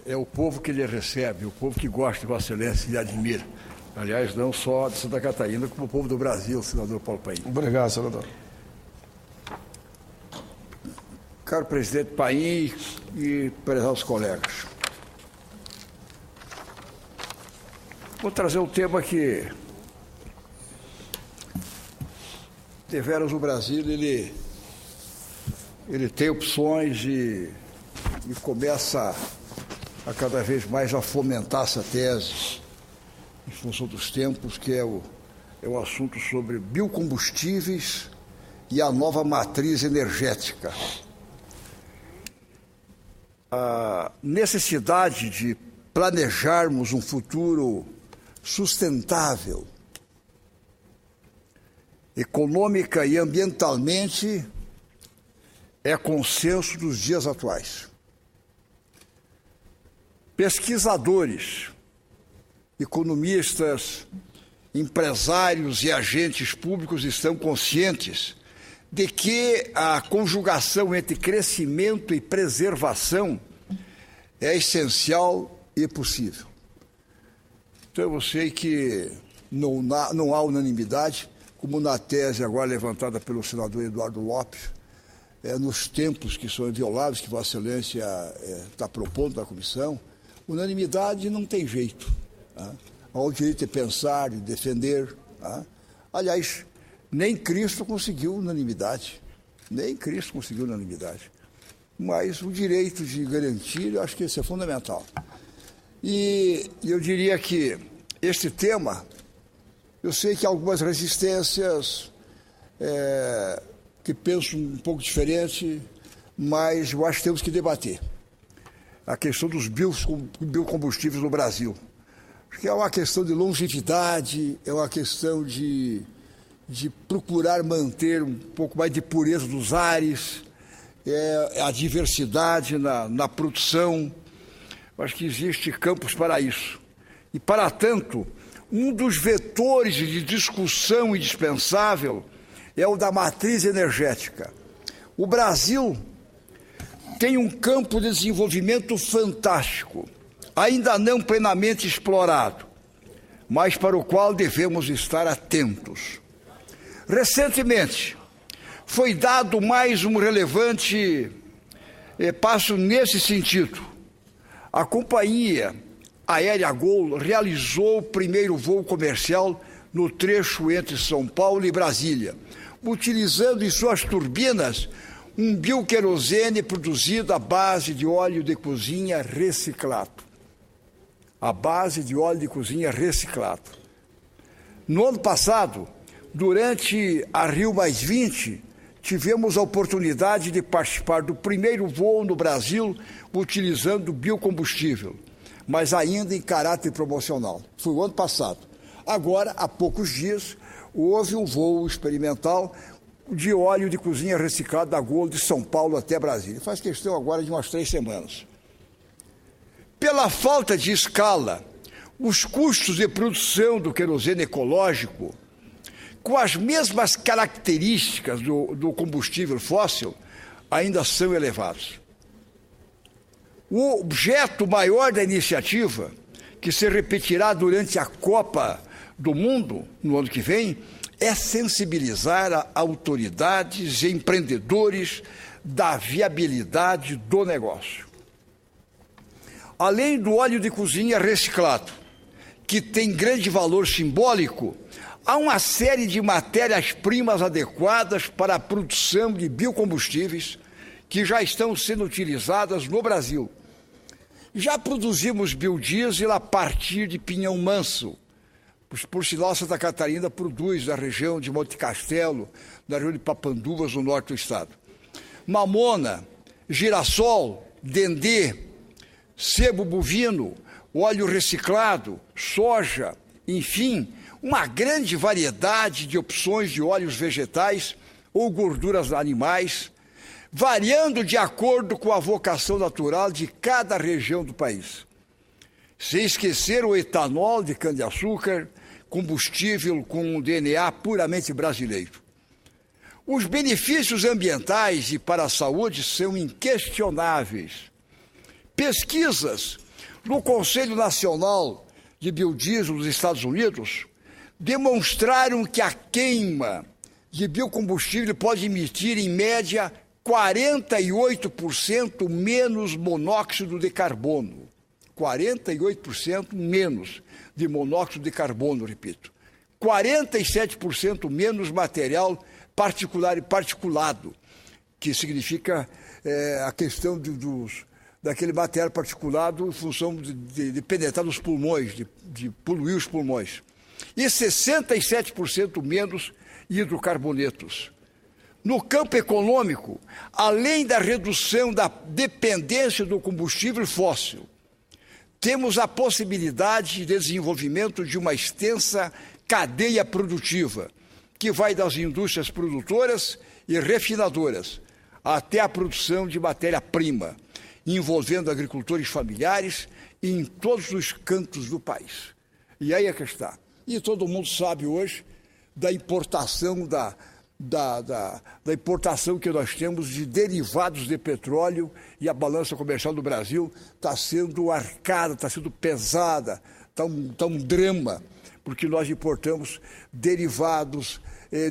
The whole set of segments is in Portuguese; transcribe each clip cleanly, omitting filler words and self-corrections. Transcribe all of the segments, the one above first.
é o povo que ele recebe, o povo que gosta de Vossa Excelência e admira. Aliás, não só de Santa Catarina, como o povo do Brasil, senador Paulo Paim. Obrigado, senador. Caro presidente Paim e prezados colegas, vou trazer um tema que, deveras, o Brasil, ele tem opções e começa a cada vez mais a fomentar essa tese, em função dos tempos, que é o assunto sobre biocombustíveis e a nova matriz energética. A necessidade de planejarmos um futuro sustentável, econômica e ambientalmente, é consenso dos dias atuais. Pesquisadores, economistas, empresários e agentes públicos estão conscientes de que a conjugação entre crescimento e preservação é essencial e possível. Então, eu sei que não há unanimidade, como na tese agora levantada pelo senador Eduardo Lopes, nos tempos que são inviolados, que Vossa Excelência está propondo na comissão, unanimidade não tem jeito. Tá? Há o direito de pensar, de defender. Tá? Aliás, nem Cristo conseguiu unanimidade. Nem Cristo conseguiu unanimidade. Mas o direito de garantir, eu acho que isso é fundamental. E eu diria que este tema, eu sei que há algumas resistências que pensam um pouco diferente, mas eu acho que temos que debater a questão dos biocombustíveis no Brasil. Acho que é uma questão de longevidade, é uma questão de procurar manter um pouco mais de pureza dos ares, a diversidade na produção. Acho que existe campos para isso. E, para tanto, um dos vetores de discussão indispensável é o da matriz energética. O Brasil tem um campo de desenvolvimento fantástico, ainda não plenamente explorado, mas para o qual devemos estar atentos. Recentemente, foi dado mais um relevante passo nesse sentido. A companhia aérea Gol realizou o primeiro voo comercial no trecho entre São Paulo e Brasília, utilizando em suas turbinas um bioquerosene produzido à base de óleo de cozinha reciclado. À base de óleo de cozinha reciclado. No ano passado, durante a Rio+20, tivemos a oportunidade de participar do primeiro voo no Brasil utilizando biocombustível, mas ainda em caráter promocional. Foi o ano passado. Agora, há poucos dias, houve um voo experimental de óleo de cozinha reciclado da Gol de São Paulo até Brasília. Faz questão agora de umas 3 semanas. Pela falta de escala, os custos de produção do querosene ecológico, com as mesmas características do combustível fóssil, ainda são elevados. O objeto maior da iniciativa, que se repetirá durante a Copa do Mundo, no ano que vem, é sensibilizar autoridades e empreendedores da viabilidade do negócio. Além do óleo de cozinha reciclado, que tem grande valor simbólico, há uma série de matérias-primas adequadas para a produção de biocombustíveis que já estão sendo utilizadas no Brasil. Já produzimos biodiesel a partir de pinhão manso. Por sinal, Santa Catarina produz na região de Monte Castelo, na região de Papanduvas, no norte do estado. Mamona, girassol, dendê, sebo bovino, óleo reciclado, soja, enfim, uma grande variedade de opções de óleos vegetais ou gorduras animais, variando de acordo com a vocação natural de cada região do país. Sem esquecer o etanol de cana-de-açúcar, combustível com DNA puramente brasileiro. Os benefícios ambientais e para a saúde são inquestionáveis. Pesquisas no Conselho Nacional de Biodiesel dos Estados Unidos demonstraram que a queima de biocombustível pode emitir, em média, 48% menos monóxido de carbono. 48% menos de monóxido de carbono, repito. 47% menos material particular e particulado, que significa a questão daquele material particulado em função de penetrar nos pulmões, de poluir os pulmões. E 67% menos hidrocarbonetos. No campo econômico, além da redução da dependência do combustível fóssil, temos a possibilidade de desenvolvimento de uma extensa cadeia produtiva, que vai das indústrias produtoras e refinadoras até a produção de matéria-prima, envolvendo agricultores familiares em todos os cantos do país. E aí é que está. E todo mundo sabe hoje da importação da importação que nós temos de derivados de petróleo, e a balança comercial do Brasil está sendo arcada, está sendo pesada, está um drama, porque nós importamos derivados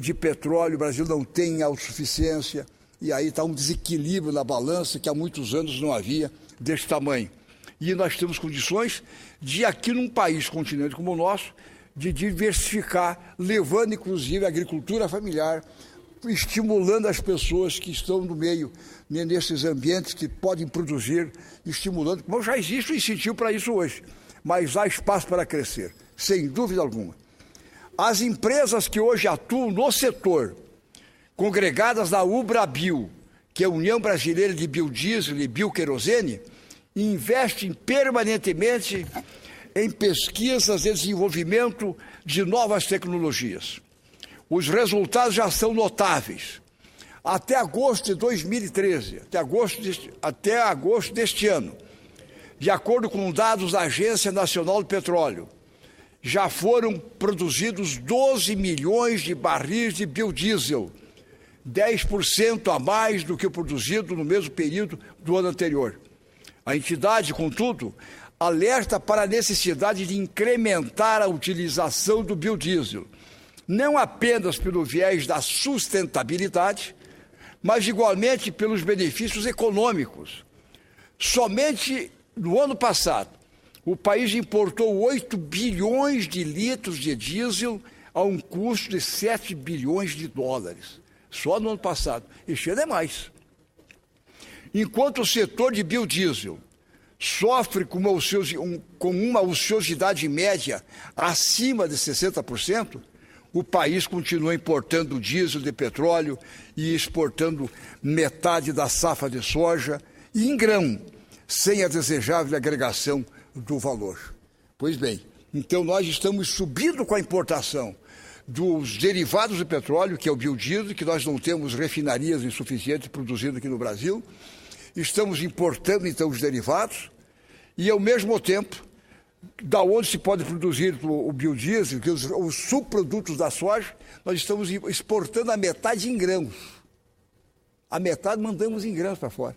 de petróleo, o Brasil não tem autossuficiência, e aí está um desequilíbrio na balança que há muitos anos não havia desse tamanho. E nós temos condições de, aqui num país continente como o nosso, de diversificar, levando inclusive a agricultura familiar, estimulando as pessoas que estão no meio, nesses ambientes que podem produzir, estimulando, como já existe um incentivo para isso hoje, mas há espaço para crescer, sem dúvida alguma. As empresas que hoje atuam no setor, congregadas na Ubrabio, que é a União Brasileira de Biodiesel e Bioquerosene, investem permanentemente em pesquisas e desenvolvimento de novas tecnologias. Os resultados já são notáveis. Até agosto de 2013, até agosto deste ano, de acordo com dados da Agência Nacional do Petróleo, já foram produzidos 12 milhões de barris de biodiesel, 10% a mais do que o produzido no mesmo período do ano anterior. A entidade, contudo, alerta para a necessidade de incrementar a utilização do biodiesel, não apenas pelo viés da sustentabilidade, mas igualmente pelos benefícios econômicos. Somente no ano passado, o país importou 8 bilhões de litros de diesel a um custo de 7 bilhões de dólares. Só no ano passado. Este ano é mais. Enquanto o setor de biodiesel sofre com uma ociosidade média acima de 60%, o país continua importando diesel de petróleo e exportando metade da safra de soja e em grão, sem a desejável agregação do valor. Pois bem, então nós estamos subindo com a importação dos derivados do petróleo, que é o biodiesel, que nós não temos refinarias insuficientes produzindo aqui no Brasil. Estamos importando, então, os derivados e, ao mesmo tempo, da onde se pode produzir o biodiesel, que os subprodutos da soja, nós estamos exportando a metade em grãos. A metade mandamos em grãos para fora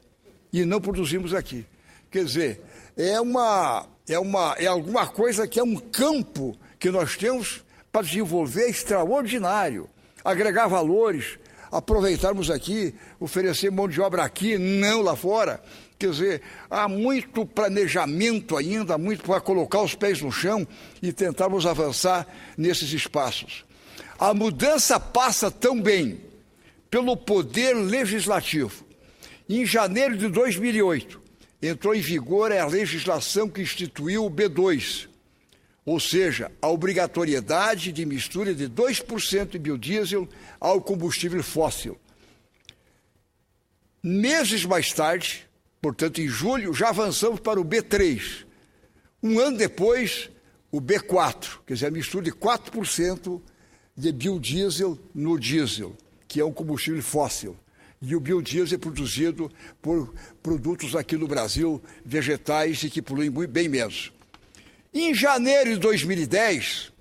e não produzimos aqui. Quer dizer, é alguma coisa que é um campo que nós temos para desenvolver extraordinário, agregar valores, aproveitarmos aqui, oferecer mão de obra aqui, não lá fora. Quer dizer, há muito planejamento ainda, muito para colocar os pés no chão e tentarmos avançar nesses espaços. A mudança passa também pelo poder legislativo. Em janeiro de 2008, entrou em vigor a legislação que instituiu o B2, ou seja, a obrigatoriedade de mistura de 2% de biodiesel ao combustível fóssil. Meses mais tarde, portanto, em julho, já avançamos para o B3. Um ano depois, o B4, quer dizer, a mistura de 4% de biodiesel no diesel, que é um combustível fóssil. E o biodiesel é produzido por produtos aqui no Brasil, vegetais, e que poluem bem menos. Em janeiro de 2010,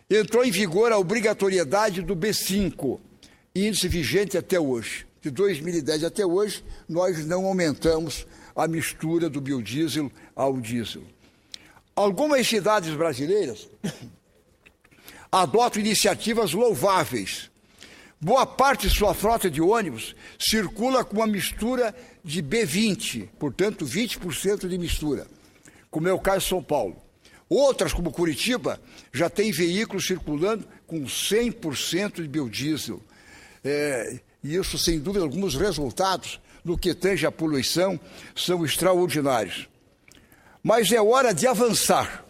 entrou em vigor a obrigatoriedade do B5, índice vigente até hoje. De 2010 até hoje, nós não aumentamos a mistura do biodiesel ao diesel. Algumas cidades brasileiras adotam iniciativas louváveis. Boa parte de sua frota de ônibus circula com uma mistura de B20, portanto 20% de mistura, como é o caso de São Paulo. Outras, como Curitiba, já têm veículos circulando com 100% de biodiesel. E isso, sem dúvida, alguns resultados no que tange a poluição são extraordinários. Mas é hora de avançar,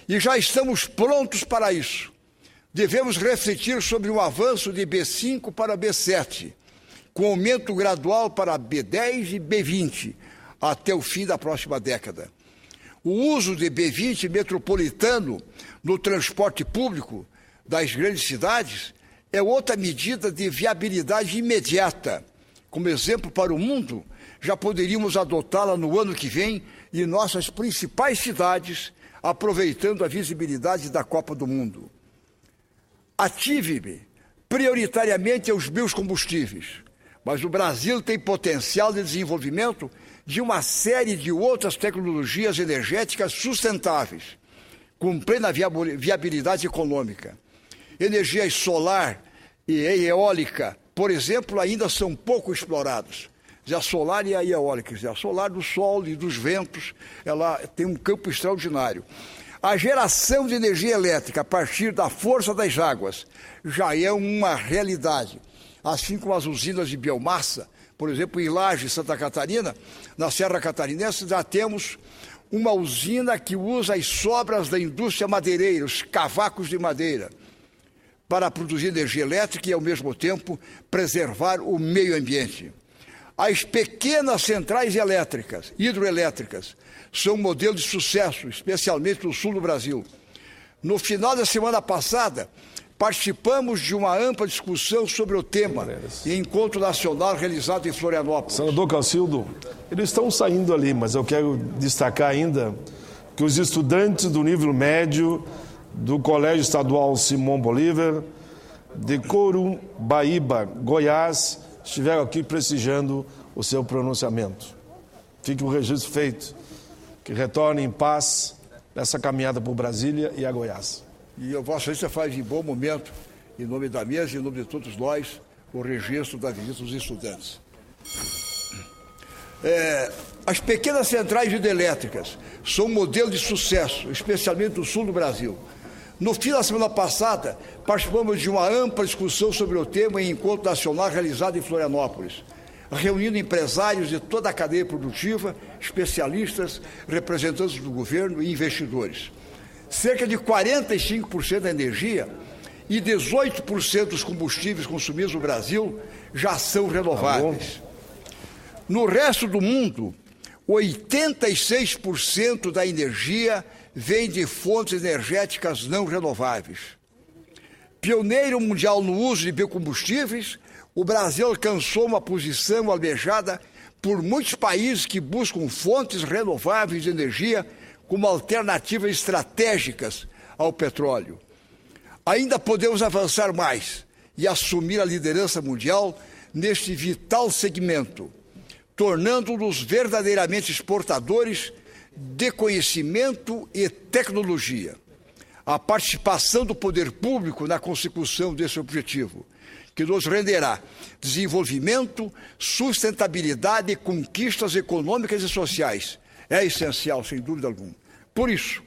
e já estamos prontos para isso. Devemos refletir sobre um avanço de B5 para B7, com aumento gradual para B10 e B20, até o fim da próxima década. O uso de B20 metropolitano no transporte público das grandes cidades é outra medida de viabilidade imediata. Como exemplo para o mundo, já poderíamos adotá-la no ano que vem em nossas principais cidades, aproveitando a visibilidade da Copa do Mundo. Ative-me prioritariamente aos biocombustíveis, mas o Brasil tem potencial de desenvolvimento de uma série de outras tecnologias energéticas sustentáveis, com plena viabilidade econômica. Energias solar e eólica, por exemplo, ainda são pouco exploradas. A solar e a eólica, a solar do sol e dos ventos, ela tem um campo extraordinário. A geração de energia elétrica a partir da força das águas já é uma realidade, assim como as usinas de biomassa. Por exemplo, em Lages, Santa Catarina, na Serra Catarinense, já temos uma usina que usa as sobras da indústria madeireira, os cavacos de madeira, para produzir energia elétrica e, ao mesmo tempo, preservar o meio ambiente. As pequenas centrais elétricas, hidroelétricas, são um modelo de sucesso, especialmente no sul do Brasil. No final da semana passada, participamos de uma ampla discussão sobre o tema em encontro nacional realizado em Florianópolis. Senador Cacildo, eles estão saindo ali, mas eu quero destacar ainda que os estudantes do nível médio do Colégio Estadual Simão Bolívar, de Corumbaíba, Goiás, estiveram aqui prestigiando o seu pronunciamento. Fique o registro feito, que retorne em paz nessa caminhada por Brasília e a Goiás. E a Vossa Excelência faz em bom momento, em nome da mesa e em nome de todos nós, o registro da visita dos estudantes. As pequenas centrais hidrelétricas são um modelo de sucesso, especialmente no sul do Brasil. No fim da semana passada, participamos de uma ampla discussão sobre o tema em encontro nacional realizado em Florianópolis, reunindo empresários de toda a cadeia produtiva, especialistas, representantes do governo e investidores. Cerca de 45% da energia e 18% dos combustíveis consumidos no Brasil já são renováveis. No resto do mundo, 86% da energia vem de fontes energéticas não renováveis. Pioneiro mundial no uso de biocombustíveis, o Brasil alcançou uma posição almejada por muitos países que buscam fontes renováveis de energia como alternativas estratégicas ao petróleo. Ainda podemos avançar mais e assumir a liderança mundial neste vital segmento, tornando-nos verdadeiramente exportadores de conhecimento e tecnologia. A participação do poder público na consecução desse objetivo, que nos renderá desenvolvimento, sustentabilidade e conquistas econômicas e sociais, é essencial, sem dúvida alguma. Por isso,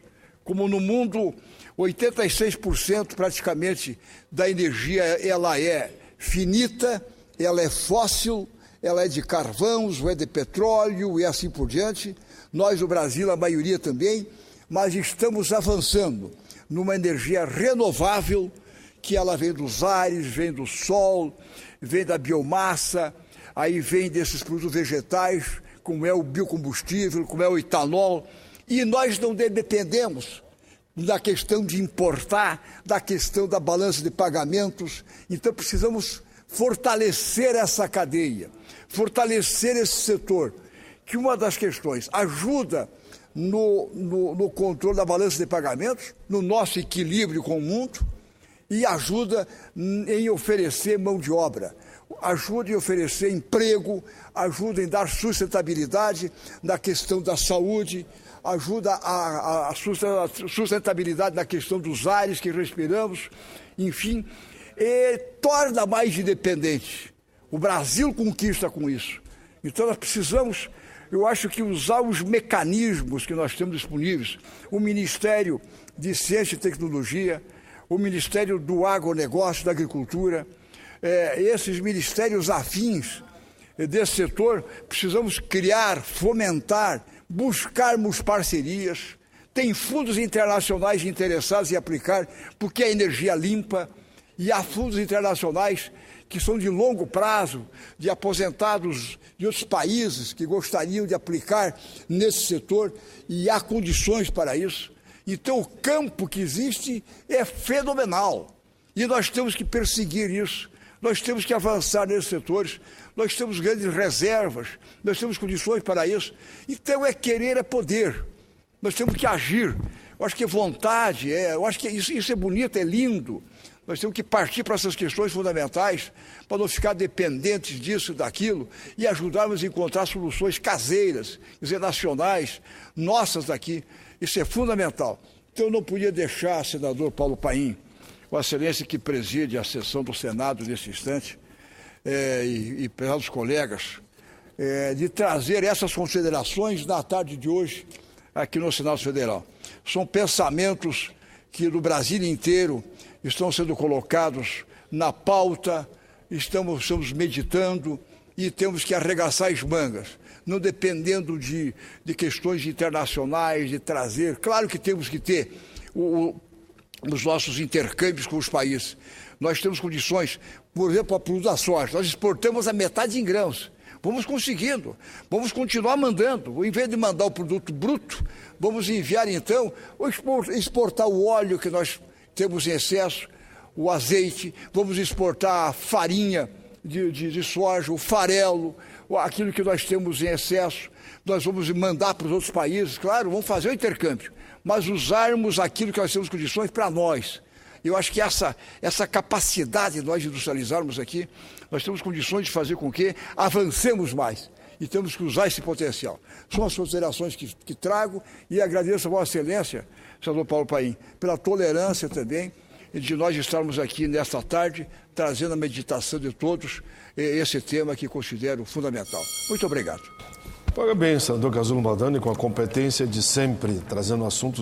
como no mundo 86% praticamente da energia ela é finita, ela é fóssil, ela é de carvão, ou é de petróleo e assim por diante. Nós, no Brasil, a maioria também, mas estamos avançando numa energia renovável, que ela vem dos ares, vem do sol, vem da biomassa, aí vem desses produtos vegetais, como é o biocombustível, como é o etanol, e nós não dependemos da questão de importar, da questão da balança de pagamentos. Então precisamos fortalecer essa cadeia, fortalecer esse setor, que uma das questões ajuda no controle da balança de pagamentos, no nosso equilíbrio com o mundo, e ajuda em oferecer mão de obra. ajuda em oferecer emprego, ajuda em dar sustentabilidade na questão da saúde, ajuda a sustentabilidade na questão dos ares que respiramos, enfim, e torna mais independente. O Brasil conquista com isso. Então nós precisamos, eu acho que usar os mecanismos que nós temos disponíveis, o Ministério de Ciência e Tecnologia, o Ministério do Agronegócio, da Agricultura, esses ministérios afins desse setor, precisamos criar, fomentar, buscarmos parcerias. Tem fundos internacionais interessados em aplicar, porque é energia limpa, e há fundos internacionais que são de longo prazo, de aposentados de outros países que gostariam de aplicar nesse setor, e há condições para isso. Então, o campo que existe é fenomenal, e nós temos que perseguir isso, nós temos que avançar nesses setores, nós temos grandes reservas, nós temos condições para isso. Então, querer é poder, nós temos que agir. Eu acho que é vontade, eu acho que isso é bonito, é lindo. Nós temos que partir para essas questões fundamentais, para não ficar dependentes disso, daquilo, e ajudarmos a encontrar soluções caseiras, quer dizer, nacionais, nossas daqui. Isso é fundamental. Então, eu não podia deixar, senador Paulo Paim, Vossa Excelência que preside a sessão do Senado nesse instante, e pelos colegas, de trazer essas considerações na tarde de hoje aqui no Senado Federal. São pensamentos que no Brasil inteiro estão sendo colocados na pauta, estamos meditando e temos que arregaçar as mangas, não dependendo de questões internacionais, de trazer. Claro que temos que ter os nossos intercâmbios com os países. Nós temos condições, por exemplo, a produto da soja, nós exportamos a metade em grãos. Vamos conseguindo, vamos continuar mandando. Em vez de mandar o produto bruto, vamos enviar então, ou exportar o óleo que nós temos em excesso, o azeite, vamos exportar a farinha de soja, o farelo, aquilo que nós temos em excesso, nós vamos mandar para os outros países, claro, vamos fazer o intercâmbio, mas usarmos aquilo que nós temos condições para nós. Eu acho que essa capacidade de nós industrializarmos aqui, nós temos condições de fazer com que avancemos mais. E temos que usar esse potencial. São as considerações que trago e agradeço a Vossa Excelência, senador Paulo Paim, pela tolerância também de nós estarmos aqui nesta tarde, trazendo a meditação de todos esse tema que considero fundamental. Muito obrigado. Parabéns, senador Casulo Maldani, com a competência de sempre, trazendo assuntos